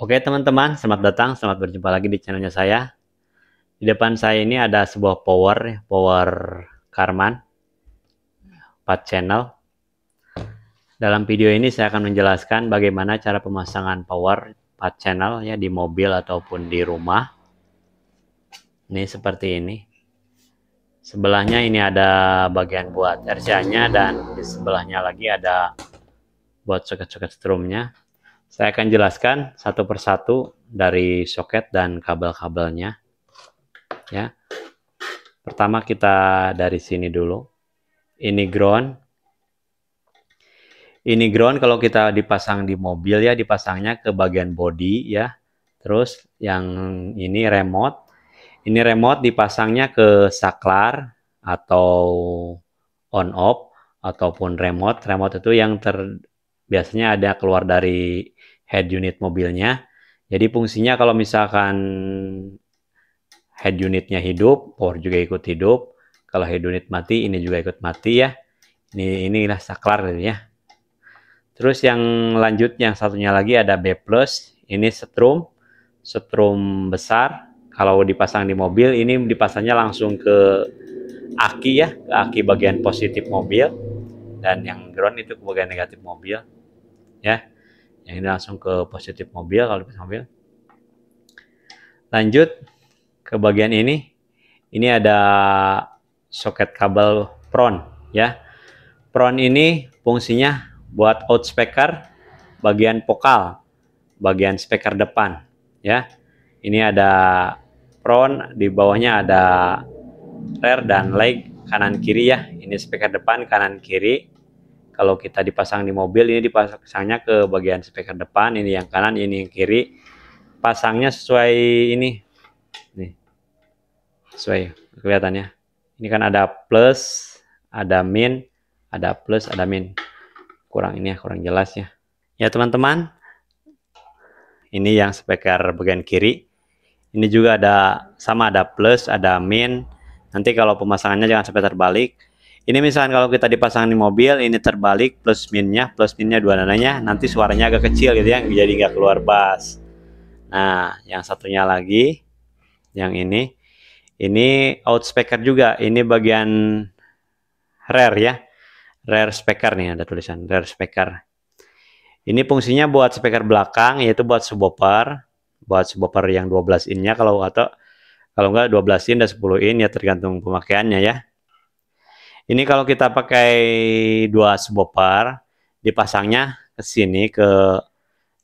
Oke teman-teman, selamat datang, selamat berjumpa lagi di channelnya saya. Di depan saya ini ada sebuah power Karman 4 channel. Dalam video ini saya akan menjelaskan bagaimana cara pemasangan power 4 channel ya di mobil ataupun di rumah. Ini seperti ini. Sebelahnya ini ada bagian buat RCA-nya dan di sebelahnya lagi ada buat soket-soket strumnya. Saya akan jelaskan satu persatu dari soket dan kabel-kabelnya. Ya, pertama kita dari sini dulu. Ini ground. Ini ground kalau kita dipasang di mobil ya, dipasangnya ke bagian body ya. Terus yang ini remote. Ini remote dipasangnya ke saklar atau on off ataupun remote. Remote itu yang biasanya ada keluar dari head unit mobilnya. Jadi fungsinya kalau misalkan head unitnya hidup, power juga ikut hidup. Kalau head unit mati, ini juga ikut mati ya. Inilah saklar gitu ya. Terus yang lanjut, yang satunya lagi ada B+. Ini strum besar. Kalau dipasang di mobil, ini dipasangnya langsung ke aki ya, ke aki bagian positif mobil. Dan yang ground itu ke bagian negatif mobil. Ya, yang ini langsung ke positif mobil kalau di mobil. Lanjut ke bagian ini ada soket kabel PRON ya. PRON ini fungsinya buat out speaker bagian vokal, bagian speaker depan ya. Ini ada PRON, di bawahnya ada rear dan leg kanan kiri ya. Ini speaker depan kanan kiri. Kalau kita dipasang di mobil, ini dipasangnya ke bagian speaker depan, ini yang kanan, ini yang kiri. Pasangnya sesuai ini. Nih. Sesuai kelihatannya. Ini kan ada plus, ada min, ada plus, ada min. Kurang ini ya, kurang jelas ya. Ya teman-teman. Ini yang speaker bagian kiri. Ini juga ada sama, ada plus, ada min. Nanti kalau pemasangannya jangan sampai terbalik. Ini misalkan kalau kita dipasang di mobil, ini terbalik plus minnya dua nananya, nanti suaranya agak kecil gitu ya, jadi nggak keluar bass. Nah, yang satunya lagi, yang ini out speaker juga. Ini bagian rear ya, rear speaker nih, ada tulisan rear speaker. Ini fungsinya buat speaker belakang, yaitu buat subwoofer yang 12 innya kalau enggak 12 in dan 10 in ya, tergantung pemakaiannya ya. Ini kalau kita pakai dua subwoofer, dipasangnya ke sini, ke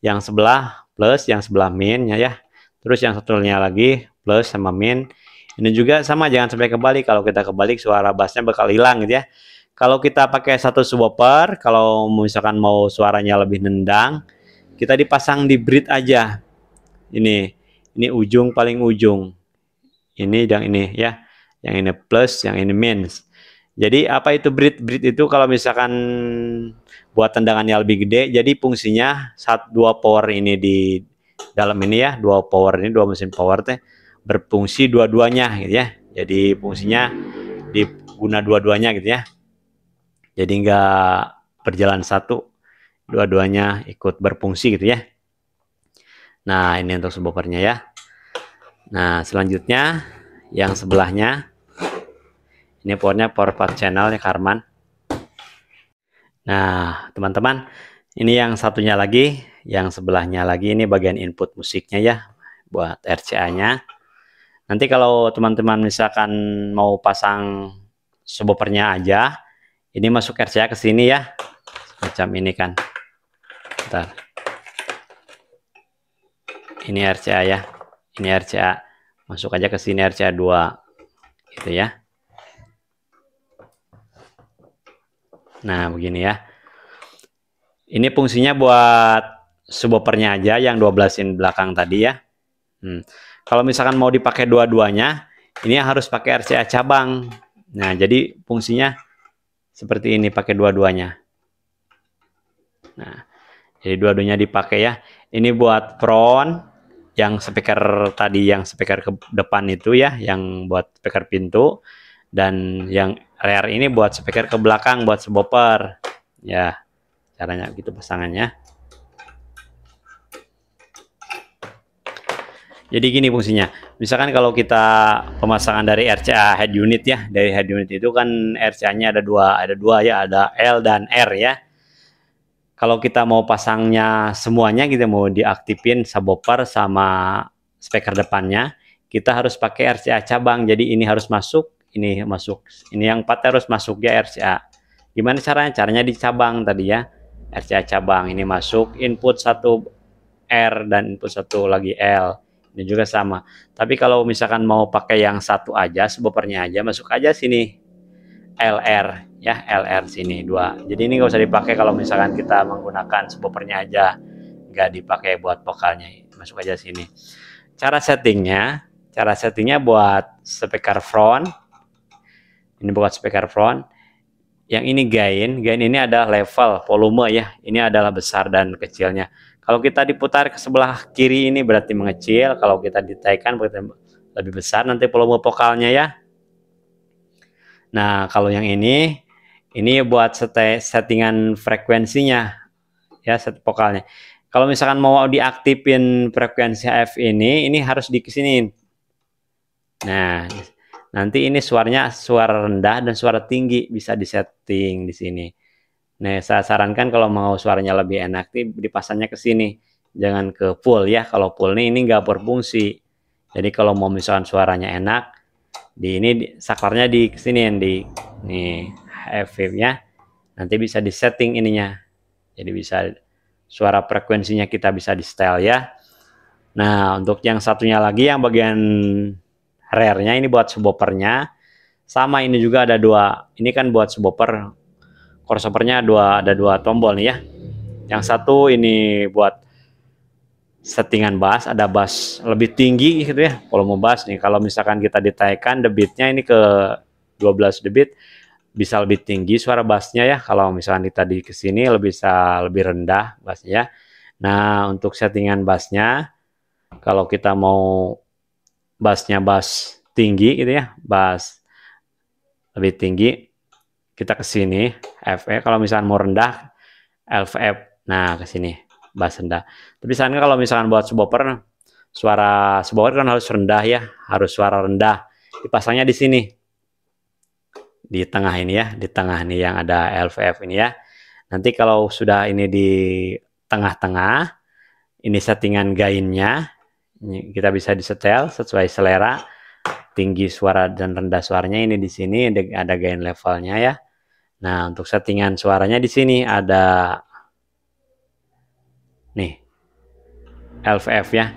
yang sebelah plus, yang sebelah min ya. Terus yang satunya lagi plus sama min. Ini juga sama, jangan sampai kebalik. Kalau kita kebalik suara bassnya bakal hilang gitu ya. Kalau kita pakai satu subwoofer, kalau misalkan mau suaranya lebih nendang, kita dipasang di bridge aja. Ini ujung paling ujung. Ini yang ini ya. Yang ini plus, yang ini min. Jadi apa itu bridge? Bridge itu kalau misalkan buat tendangannya lebih gede, jadi fungsinya dua power ini di dalam ini ya, dua mesin power teh berfungsi dua-duanya gitu ya. Jadi fungsinya diguna dua-duanya gitu ya. Jadi nggak berjalan satu, dua-duanya ikut berfungsi gitu ya. Nah, ini untuk subwoofernya ya. Nah, selanjutnya yang sebelahnya. Ini powernya power 4 channel ya, Karman. Nah, teman-teman, ini yang satunya lagi, yang sebelahnya lagi, ini bagian input musiknya ya, buat RCA-nya. Nanti kalau teman-teman misalkan mau pasang subwoofernya aja, ini masuk RCA ke sini ya, macam ini kan. Bentar. Ini RCA ya, ini RCA, masuk aja ke sini RCA 2, gitu ya. Nah, begini ya. Ini fungsinya buat subwoofernya aja yang 12 in belakang tadi ya. Kalau misalkan mau dipakai dua-duanya, ini harus pakai RCA cabang. Nah, jadi fungsinya seperti ini, pakai dua-duanya. Nah, jadi dua-duanya dipakai ya. Ini buat front, yang speaker tadi, yang speaker ke depan itu ya, yang buat speaker pintu. Dan yang rear ini buat speaker ke belakang, buat subwoofer ya. Caranya gitu pasangannya. Jadi gini fungsinya. Misalkan kalau kita pemasangan dari RCA head unit ya, dari head unit itu kan RCA-nya ada dua ya, ada L dan R ya. Kalau kita mau pasangnya semuanya, kita mau diaktifin subwoofer sama speaker depannya, kita harus pakai RCA cabang. Jadi ini harus masuk, ini masuk, ini yang 4 harus masuk ya RCA. Gimana caranya? Caranya dicabang tadi ya, RCA cabang. Ini masuk input 1 R dan input 1 lagi L. Ini juga sama. Tapi kalau misalkan mau pakai yang satu aja, subwoofernya aja, masuk aja sini LR ya, LR sini 2. Jadi ini nggak usah dipakai kalau misalkan kita menggunakan subwoofernya aja, nggak dipakai buat vokalnya, masuk aja sini. Cara settingnya buat speaker front, ini buat speaker front. Yang ini gain ini ada level volume ya, ini adalah besar dan kecilnya. Kalau kita diputar ke sebelah kiri ini berarti mengecil, kalau kita ditaikkan berarti lebih besar nanti volume vokalnya ya. Nah, kalau yang ini buat settingan frekuensinya ya, set vokalnya. Kalau misalkan mau diaktifin frekuensi F ini harus dikesinin. Nah, nanti ini suaranya suara rendah dan suara tinggi bisa disetting di sini. Nah, saya sarankan kalau mau suaranya lebih enak dipasangnya ke sini, jangan ke full ya. Kalau full ini nggak berfungsi. Jadi kalau mau misalkan suaranya enak, saklarnya di sini nih FM-nya nanti bisa disetting ininya. Jadi bisa suara frekuensinya kita bisa di setel ya. Nah, untuk yang satunya lagi yang bagian rear-nya ini buat subwoofernya. Sama ini juga ada 2. Ini kan buat subwoofer. Crossover-nya ada 2 tombol nih ya. Yang satu ini buat settingan bass, ada bass lebih tinggi gitu ya, volume bass nih. Kalau misalkan kita ditaikkan debitnya ini ke 12 debit, bisa lebih tinggi suara bassnya ya. Kalau misalkan kita di kesini bisa lebih rendah bassnya. Nah, untuk settingan bassnya, kalau kita mau bassnya bass tinggi gitu ya, bass lebih tinggi, kita ke sini FE. Kalau misalkan mau rendah LVF, nah ke sini bass rendah. Tapi misalkan kalau misalkan buat subwoofer, suara subwoofer kan harus rendah ya, harus suara rendah. Dipasangnya di sini, di tengah ini ya, di tengah nih yang ada LVF ini ya. Nanti kalau sudah ini di tengah-tengah, ini settingan gainnya, kita bisa disetel sesuai selera. Tinggi suara dan rendah suaranya ini di sini ada gain levelnya ya. Nah, untuk settingan suaranya di sini ada nih LVF ya.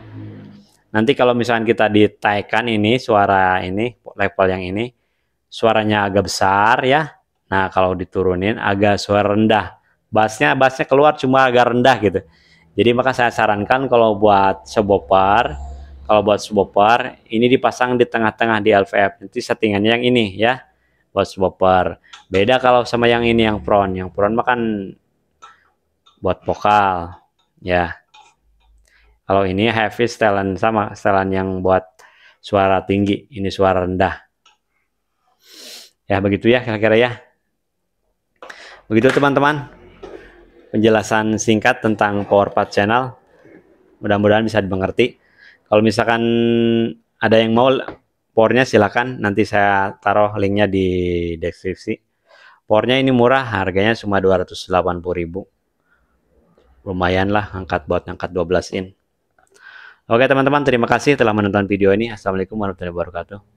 Nanti kalau misalkan kita ditaikkan ini suara ini level yang ini suaranya agak besar ya. Nah, kalau diturunin agak suara rendah. Bassnya keluar cuma agak rendah gitu. Jadi maka saya sarankan kalau buat subwoofer ini dipasang di tengah-tengah di LVF. Nanti settingannya yang ini ya. Buat subwoofer. Beda kalau sama yang ini yang front. Yang front mah kan buat vokal ya. Kalau ini heavy setelan sama setelan yang buat suara tinggi, ini suara rendah. Ya begitu ya kira-kira ya. Begitu teman-teman. Penjelasan singkat tentang power part channel. Mudah-mudahan bisa dimengerti. Kalau misalkan ada yang mau powernya silakan, nanti saya taruh linknya di deskripsi. Powernya ini murah, harganya cuma 280.000. Lumayan lah buat ngangkat 12 in. Oke teman-teman, terima kasih telah menonton video ini. Assalamualaikum warahmatullahi wabarakatuh.